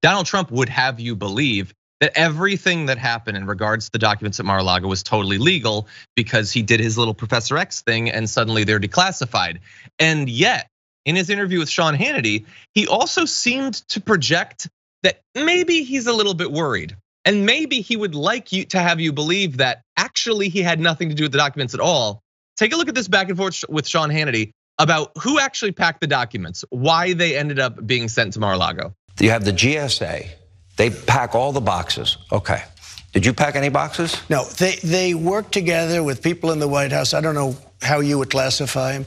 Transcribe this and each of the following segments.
Donald Trump would have you believe that everything that happened in regards to the documents at Mar-a-Lago was totally legal because he did his little Professor X thing and suddenly they're declassified. And yet, in his interview with Sean Hannity, he also seemed to project that maybe he's a little bit worried. And maybe he would like you to have you believe that actually he had nothing to do with the documents at all. Take a look at this back and forth with Sean Hannity about who actually packed the documents, why they ended up being sent to Mar-a-Lago. You have the GSA, they pack all the boxes. Okay, did you pack any boxes? No, they worked together with people in the White House. I don't know how you would classify them,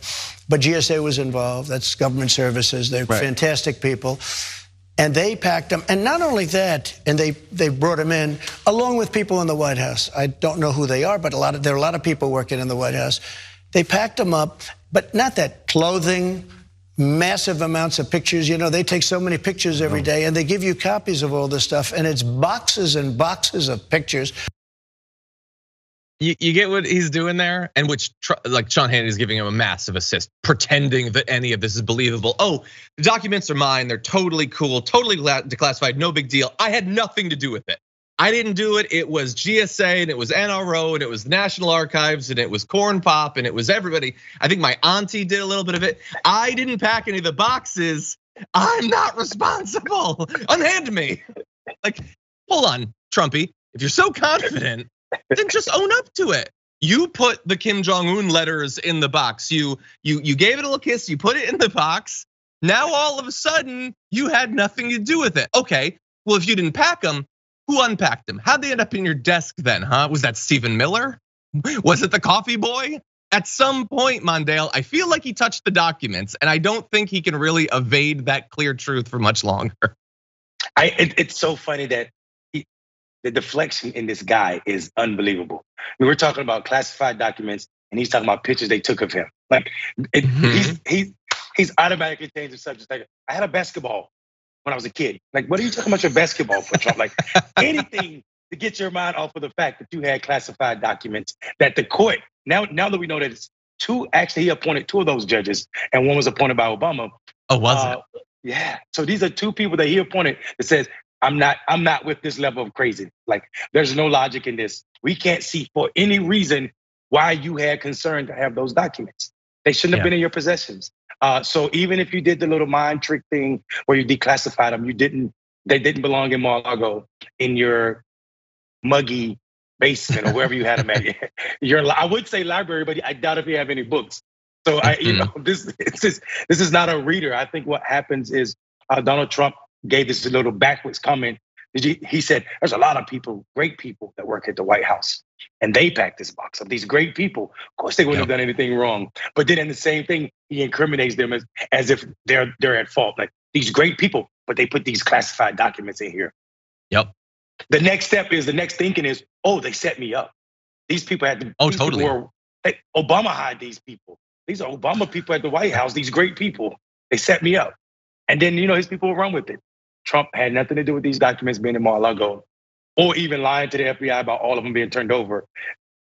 but GSA was involved. That's government services. They're fantastic people. And they packed them, and not only that, and they brought them in along with people in the White House. I don't know who they are, but there are a lot of people working in the White House. They packed them up, but not that clothing, massive amounts of pictures. You know, they take so many pictures every day, and they give you copies of all this stuff, and it's boxes and boxes of pictures. You get what he's doing there, and which like Sean Hannity is giving him a massive assist, pretending that any of this is believable. Oh, the documents are mine, they're totally cool, totally declassified, no big deal. I had nothing to do with it. I didn't do it, it was GSA and it was NRO and it was National Archives and it was Corn Pop and it was everybody. I think my auntie did a little bit of it. I didn't pack any of the boxes. I'm not responsible. Unhand me. Like, hold on, Trumpy, if you're so confident, then just own up to it. You put the Kim Jong-un letters in the box. You gave it a little kiss, you put it in the box. Now all of a sudden, you had nothing to do with it. Okay, well, if you didn't pack them, who unpacked them? How'd they end up in your desk then, huh? Was that Stephen Miller? Was it the coffee boy? At some point, Mondale, I feel like he touched the documents, and I don't think he can really evade that clear truth for much longer. It's so funny that the deflection in this guy is unbelievable. I mean, we're talking about classified documents, and he's talking about pictures they took of him. Like, he's automatically changed the subject. Like, I had a basketball when I was a kid. Like, what are you talking about your basketball for, Trump? Like, anything to get your mind off of the fact that you had classified documents that the court, now that we know that it's he appointed 2 of those judges, and one was appointed by Obama. Oh, was it? Yeah, so these are 2 people that he appointed that says, I'm not with this level of crazy. Like, there's no logic in this. We can't see for any reason why you had concern to have those documents. They shouldn't have been in your possessions. So even if you did the little mind trick thing where you declassified them, they didn't belong in Mar-a-Lago in your muggy basement or wherever you had them at. I would say library, but I doubt if you have any books. So this is not a reader. I think what happens is Donald Trump gave this little backwards comment. He said, there's a lot of people, great people that work at the White House, and they packed this box up. These great people, of course, they wouldn't have done anything wrong. But then in the same thing, he incriminates them as if they're at fault. Like, these great people, but they put these classified documents in here. Yep. The next thinking is, oh, they set me up. These people had to. Oh, totally. Obama hired these people. These are Obama people at the White House. These great people, they set me up. And then, his people will run with it. Trump had nothing to do with these documents being in Mar-a-Lago, or even lying to the FBI about all of them being turned over,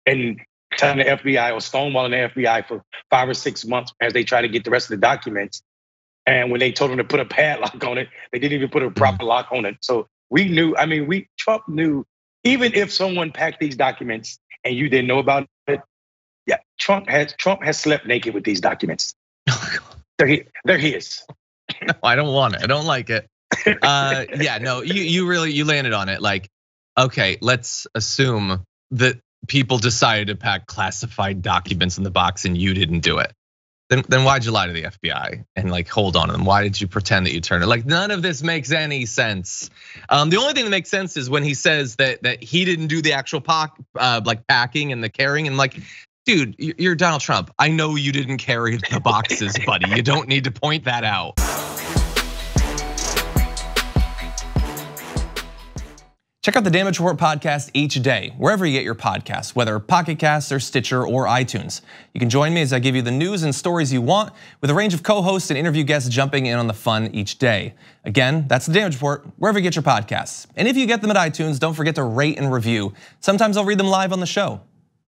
and telling the FBI or stonewalling the FBI for 5 or 6 months as they try to get the rest of the documents. And when they told them to put a padlock on it, they didn't even put a proper lock on it. So we knew. I mean, Trump knew. Even if someone packed these documents and you didn't know about it, yeah, Trump has slept naked with these documents. They're his. No, I don't want it. I don't like it. Yeah, no, you landed on it. Like, okay, let's assume that people decided to pack classified documents in the box and you didn't do it. Then why'd you lie to the FBI and like hold on to them? Why did you pretend that you turned it? Like, none of this makes any sense. The only thing that makes sense is when he says that he didn't do the actual packing and the carrying, and like, dude, you're Donald Trump. I know you didn't carry the boxes, buddy. You don't need to point that out. Check out the Damage Report podcast each day, wherever you get your podcasts, whether Pocket Casts or Stitcher or iTunes. You can join me as I give you the news and stories you want, with a range of co-hosts and interview guests jumping in on the fun each day. Again, that's the Damage Report, wherever you get your podcasts. And if you get them at iTunes, don't forget to rate and review. Sometimes I'll read them live on the show.